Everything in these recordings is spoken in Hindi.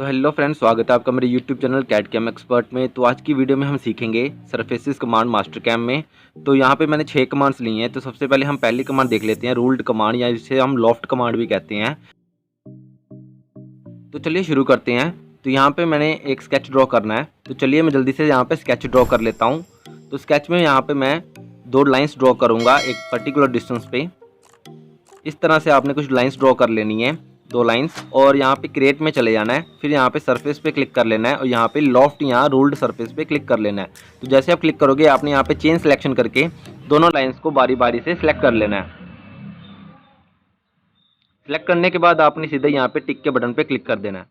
तो हेलो फ्रेंड्स, स्वागत है आपका मेरे YouTube channel CAD CAM expert में। तो आज की वीडियो में हम सीखेंगे सरफेसेस कमांड मास्टर कैम में। तो यहाँ पे मैंने 6 कमांड्स ली हैं। तो सबसे पहले हम पहली कमांड देख लेते हैं, रूल्ड कमांड, या जिसे हम लॉफ्ट कमांड भी कहते हैं। तो चलिए शुरू करते हैं। तो यहाँ पे मैंने एक स्केच ड्रॉ करना है। तो चलिए मैं जल्दी से यहाँ पे स्केच ड्रॉ कर लेता हूँ। तो स्केच में यहाँ पे मैं 2 लाइन्स ड्रॉ करूँगा एक पर्टिकुलर डिस्टेंस पे। इस तरह से आपने कुछ लाइन्स ड्रॉ कर लेनी है, 2 लाइन्स, और यहाँ पे क्रिएट में चले जाना है। फिर यहाँ पे सरफेस पे क्लिक कर लेना है और यहाँ पे लॉफ्ट या रूल्ड सरफेस पे क्लिक कर लेना है। तो जैसे आप क्लिक करोगे आपने यहाँ पे चेन सिलेक्शन करके दोनों लाइन्स को बारी बारी से सिलेक्ट कर लेना है। सिलेक्ट करने के बाद आपने सीधे यहाँ पे टिक के बटन पे क्लिक कर देना है।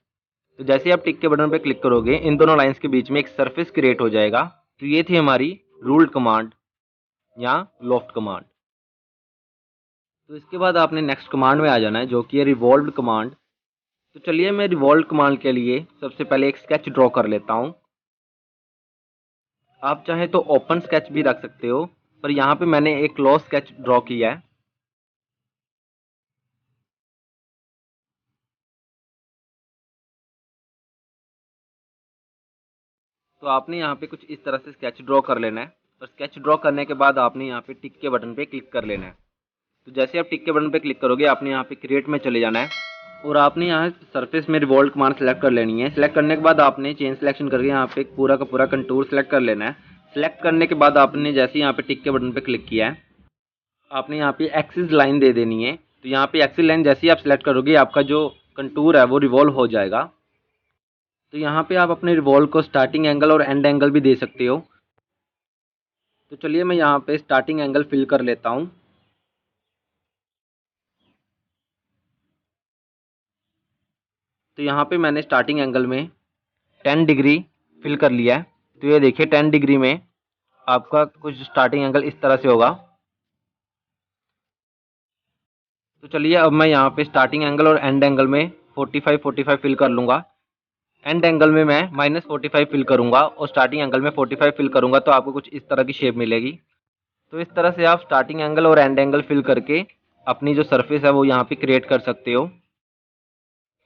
तो जैसे ही आप टिक के बटन पे क्लिक करोगे इन दोनों लाइन्स के बीच में एक सरफेस क्रिएट हो जाएगा। तो ये थी हमारी रूल्ड कमांड या लॉफ्ट कमांड। तो इसके बाद आपने नेक्स्ट कमांड में आ जाना है, जो कि है रिवॉल्व्ड कमांड। तो चलिए मैं रिवॉल्व कमांड के लिए सबसे पहले एक स्केच ड्रॉ कर लेता हूं। आप चाहे तो ओपन स्केच भी रख सकते हो, पर यहाँ पे मैंने एक क्लोज स्केच ड्रॉ किया है। तो आपने यहाँ पे कुछ इस तरह से स्केच ड्रॉ कर लेना है, और स्केच ड्रॉ करने के बाद आपने यहाँ पे टिक के बटन पे क्लिक कर लेना है। तो जैसे आप टिक के बटन पे क्लिक करोगे आपने यहाँ पे क्रिएट में चले जाना है, और आपने यहाँ सरफेस में रिवॉल्व कमांड सेलेक्ट कर लेनी है। सेलेक्ट करने के बाद आपने चेन सिलेक्शन करके यहाँ पे एक पूरा का पूरा कंटूर सेलेक्ट कर लेना है। सेलेक्ट करने के बाद आपने जैसे यहाँ पे टिक के बटन पे क्लिक किया है आपने यहाँ पे एक्सिस लाइन दे देनी है। तो यहाँ पे एक्सिस लाइन जैसे ही आप सेलेक्ट करोगे आपका जो कंटूर है वो रिवॉल्व हो जाएगा। तो यहाँ पे आप अपने रिवॉल्व को स्टार्टिंग एंगल और एंड एंगल भी दे सकते हो। तो चलिए मैं यहाँ पे स्टार्टिंग एंगल फिल कर लेता हूँ। तो यहाँ पे मैंने स्टार्टिंग एंगल में 10 डिग्री फिल कर लिया है। तो ये देखिए 10 डिग्री में आपका कुछ स्टार्टिंग एंगल इस तरह से होगा। तो चलिए अब मैं यहाँ पे स्टार्टिंग एंगल और एंड एंगल में 45 फिल कर लूँगा। एंड एंगल में मैं -45 फिल करूँगा और स्टार्टिंग एंगल में 45 फिल करूँगा। तो आपको कुछ इस तरह की शेप मिलेगी। तो इस तरह से आप स्टार्टिंग एंगल और एंड एंगल फिल करके अपनी जो सरफेस है वो यहाँ पे क्रिएट कर सकते हो।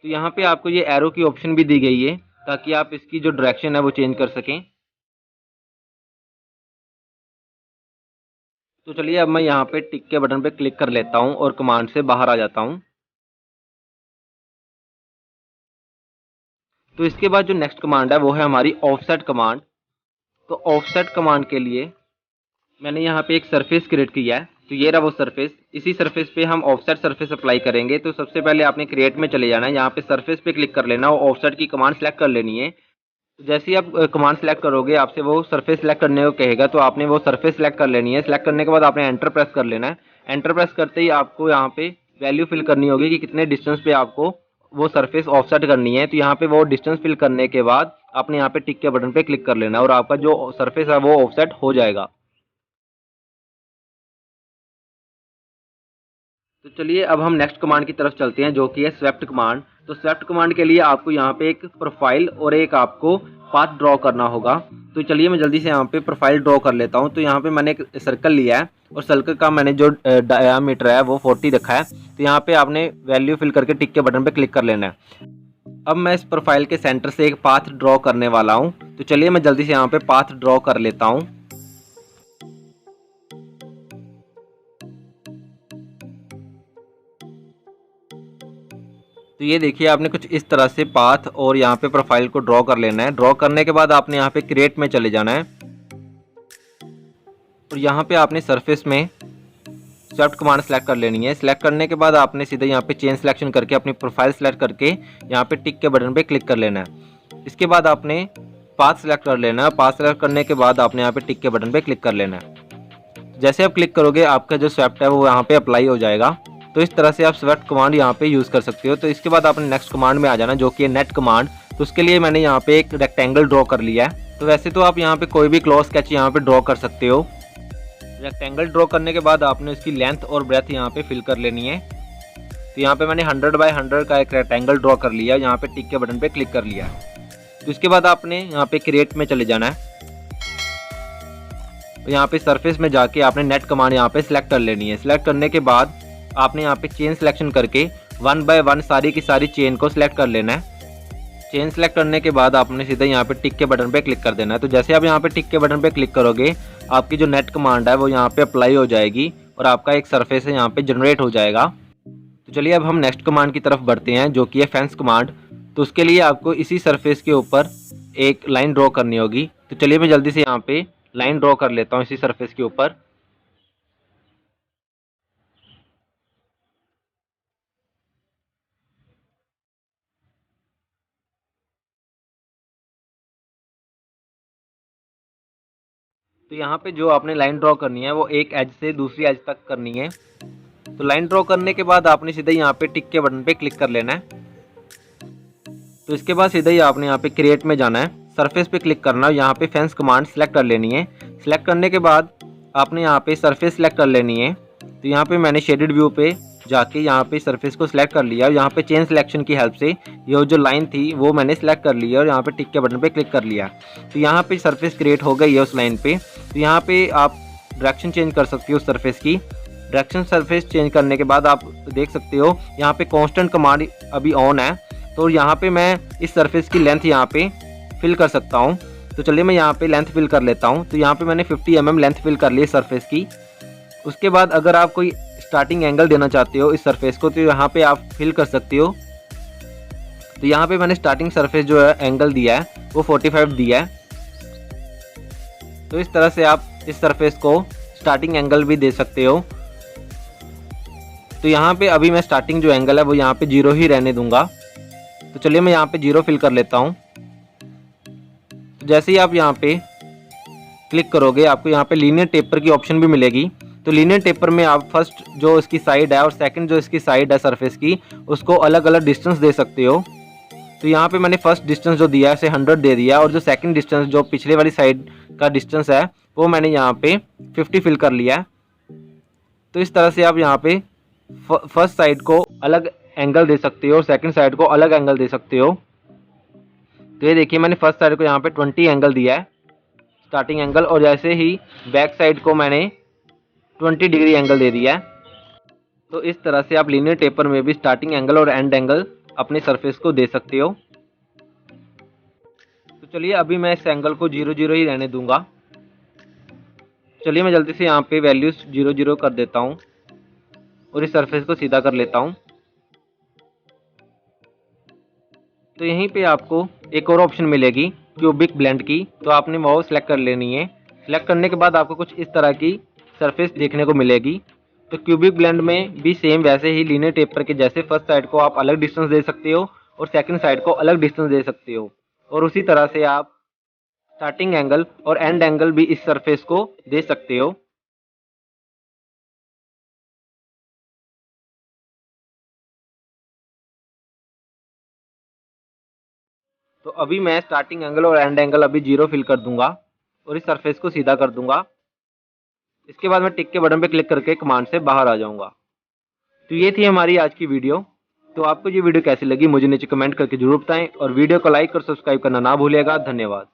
तो यहाँ पे आपको ये एरो की ऑप्शन भी दी गई है ताकि आप इसकी जो डायरेक्शन है वो चेंज कर सकें। तो चलिए अब मैं यहाँ पे टिक के बटन पे क्लिक कर लेता हूँ और कमांड से बाहर आ जाता हूँ। तो इसके बाद जो नेक्स्ट कमांड है वो है हमारी ऑफसेट कमांड। तो ऑफसेट कमांड के लिए मैंने यहाँ पे एक सरफेस क्रिएट किया है। तो ये रहा वो सरफेस। इसी सरफेस पे हम ऑफसेट सरफेस अप्लाई करेंगे। तो सबसे पहले आपने क्रिएट में चले जाना है, यहाँ पे सरफेस पे क्लिक कर लेना और ऑफसेट की कमांड सेलेक्ट कर लेनी है। तो जैसे ही आप कमांड सेलेक्ट करोगे आपसे वो सरफेस सेलेक्ट करने को कहेगा। तो आपने वो सरफेस सेलेक्ट कर लेनी है। सेलेक्ट करने के बाद आपने एंटर प्रेस कर लेना है। एंटर प्रेस करते ही आपको यहाँ पे वैल्यू फिल करनी होगी कि कितने डिस्टेंस पे आपको वो सरफेस ऑफसेट करनी है। तो यहाँ पे वो डिस्टेंस फिल करने के बाद आपने यहाँ पे टिक के बटन पे क्लिक कर लेना है और आपका जो सरफेस है वो ऑफसेट हो जाएगा। तो चलिए अब हम नेक्स्ट कमांड की तरफ चलते हैं, जो कि है स्वेप्ट कमांड। तो स्वेप्ट कमांड के लिए आपको यहाँ पे एक प्रोफाइल और एक आपको पाथ ड्रॉ करना होगा। तो चलिए मैं जल्दी से यहाँ पे प्रोफाइल ड्रॉ कर लेता हूँ। तो यहाँ पे मैंने एक सर्कल लिया है और सर्कल का मैंने जो डायामीटर है वो 40 रखा है। तो यहाँ पे आपने वैल्यू फिल करके टिक के बटन पे क्लिक कर लेना है। अब मैं इस प्रोफाइल के सेंटर से एक पाथ ड्रॉ करने वाला हूँ। तो चलिए मैं जल्दी से यहाँ पे पाथ ड्रॉ कर लेता हूँ। तो ये देखिए आपने कुछ इस तरह से पाथ और यहाँ पे प्रोफाइल को ड्रॉ कर लेना है। ड्रॉ करने के बाद आपने यहाँ पे क्रिएट में चले जाना है और यहाँ पे आपने सरफेस में स्वेप्ट कमांड सेलेक्ट कर लेनी है। सेलेक्ट करने के बाद आपने सीधे यहाँ पे चेन सिलेक्शन करके अपनी प्रोफाइल सेलेक्ट करके यहाँ पे टिक के बटन पे क्लिक कर लेना है। इसके बाद आपने पाथ सेलेक्ट कर लेना है। पाथ सेलेक्ट करने के बाद आपने यहाँ पे टिक के बटन पे क्लिक कर लेना है। जैसे आप क्लिक करोगे आपका जो स्वेप्ट है वो यहाँ पे अप्लाई हो जाएगा। तो इस तरह से आप स्वेप्ट कमांड यहाँ पे यूज़ कर सकते हो। तो इसके बाद आपने नेक्स्ट कमांड में आ जाना, जो कि है नेट कमांड। तो उसके लिए मैंने यहाँ पे एक रेक्टेंगल ड्रॉ कर लिया है। तो वैसे तो आप यहाँ पे कोई भी क्लोज स्केच यहाँ पे ड्रॉ कर सकते हो। रेक्टेंगल ड्रॉ करने के बाद आपने उसकी लेंथ और ब्रेथ यहाँ पे फिल कर लेनी है। तो यहाँ पे मैंने 100 बाय 100 का एक रेक्टेंगल ड्रॉ कर लिया। यहाँ पे टिक के बटन पे क्लिक कर लिया। तो इसके बाद आपने यहाँ पे क्रिएट में चले जाना है। तो यहाँ पे सरफेस में जाके आपने नेट कमांड यहाँ पे सिलेक्ट कर लेनी है। सिलेक्ट करने के बाद आपने यहाँ पे चेन सिलेक्शन करके 1 बाय 1 सारी की सारी चेन को सिलेक्ट कर लेना है। चेन सेलेक्ट करने के बाद आपने सीधा यहाँ पे टिक के बटन पे क्लिक कर देना है। तो जैसे आप यहाँ पे टिक के बटन पे क्लिक करोगे, आपकी जो नेट कमांड है वो यहाँ पे अप्लाई हो जाएगी और आपका एक सरफेस है यहाँ पे जनरेट हो जाएगा। तो चलिए अब हम नेक्स्ट कमांड की तरफ बढ़ते हैं, जो कि है फेंस कमांड। तो उसके लिए आपको इसी सरफेस के ऊपर एक लाइन ड्रॉ करनी होगी। तो चलिए मैं जल्दी से यहाँ पे लाइन ड्रॉ कर लेता हूँ इसी सरफेस के ऊपर। तो यहाँ पे जो आपने लाइन ड्रॉ करनी है वो एक एज से दूसरी एज तक करनी है। तो लाइन ड्रॉ करने के बाद आपने सीधा यहाँ पे टिक के बटन पे क्लिक कर लेना है। तो इसके बाद सीधा ही आपने यहाँ पे क्रिएट में जाना है, सरफेस पे क्लिक करना है, यहाँ पे फेंस कमांड सेलेक्ट कर लेनी है। सेलेक्ट करने के बाद आपने यहाँ पे सरफेस सेलेक्ट कर लेनी है। तो यहाँ पे मैंने शेडेड व्यू पे जाके यहाँ पे सरफेस को सिलेक्ट कर लिया और यहाँ पे चेन सिलेक्शन की हेल्प से ये जो लाइन थी वो मैंने सेलेक्ट कर लिया और यहाँ पे टिक के बटन पे क्लिक कर लिया। तो यहाँ पे सरफेस क्रिएट हो गई है उस लाइन पे। तो यहाँ पे आप डायरेक्शन चेंज कर सकते हो उस सरफेस की। डायरेक्शन सरफेस चेंज करने के बाद आप देख सकते हो यहाँ पे कांस्टेंट कमांड अभी ऑन है। तो यहाँ पे मैं इस सरफेस की लेंथ यहाँ पे फिल कर सकता हूँ। तो चलिए मैं यहाँ पे लेंथ फिल कर लेता हूँ। तो यहाँ पे मैंने 50 mm लेंथ फिल कर ली है सरफेस की। उसके बाद अगर आप कोई स्टार्टिंग एंगल देना चाहते हो इस सरफेस को तो यहाँ पे आप फिल कर सकते हो। तो यहाँ पे मैंने स्टार्टिंग सरफेस जो है एंगल दिया है वो 45 दिया है। तो इस तरह से आप इस सरफेस को स्टार्टिंग एंगल भी दे सकते हो। तो यहाँ पे अभी मैं स्टार्टिंग जो एंगल है वो यहाँ पे 0 ही रहने दूंगा। तो चलिए मैं यहाँ पे 0 फिल कर लेता हूँ। तो जैसे ही आप यहाँ पे क्लिक करोगे आपको यहाँ पे लीनियर टेपर की ऑप्शन भी मिलेगी। तो लीनियर टेपर में आप फर्स्ट जो इसकी साइड है और सेकंड जो इसकी साइड है सरफेस की उसको अलग अलग डिस्टेंस दे सकते हो। तो यहाँ पे मैंने फर्स्ट डिस्टेंस जो दिया है उसे 100 दे दिया और जो सेकंड डिस्टेंस जो पिछले वाली साइड का डिस्टेंस है वो मैंने यहाँ पे 50 फिल कर लिया है। तो इस तरह से आप यहाँ पे फर्स्ट साइड को अलग एंगल दे सकते हो और सेकंड साइड को अलग एंगल दे सकते हो। तो ये देखिए मैंने फर्स्ट साइड को यहाँ पे 20 एंगल दिया है स्टार्टिंग एंगल, और जैसे ही बैक साइड को मैंने 20 डिग्री एंगल दे दिया है। तो इस तरह से आप लीनियर टेपर में भी स्टार्टिंग एंगल और एंड एंगल अपने सरफेस को दे सकते हो। तो चलिए अभी मैं इस एंगल को 0 ही रहने दूंगा। चलिए मैं जल्दी से यहाँ पे वैल्यूज 0 कर देता हूँ और इस सरफेस को सीधा कर लेता हूँ। तो यहीं पे आपको एक और ऑप्शन मिलेगी क्यूबिक ब्लेंड की, तो आपने वो सिलेक्ट कर लेनी है। सिलेक्ट करने के बाद आपको कुछ इस तरह की सरफेस देखने को मिलेगी। तो क्यूबिक ब्लेंड में भी सेम वैसे ही लीनियर टेपर के जैसे फर्स्ट साइड को आप अलग डिस्टेंस दे सकते हो और सेकंड साइड को अलग डिस्टेंस दे सकते हो, और उसी तरह से आप स्टार्टिंग एंगल और एंड एंगल भी इस सरफेस को दे सकते हो। तो अभी मैं स्टार्टिंग एंगल और एंड एंगल अभी 0 फिल कर दूंगा और इस सरफेस को सीधा कर दूंगा। इसके बाद मैं टिक के बटन पे क्लिक करके कमांड से बाहर आ जाऊंगा। तो ये थी हमारी आज की वीडियो। तो आपको ये वीडियो कैसी लगी मुझे नीचे कमेंट करके जरूर बताएं और वीडियो को लाइक और सब्सक्राइब करना ना भूलिएगा। धन्यवाद।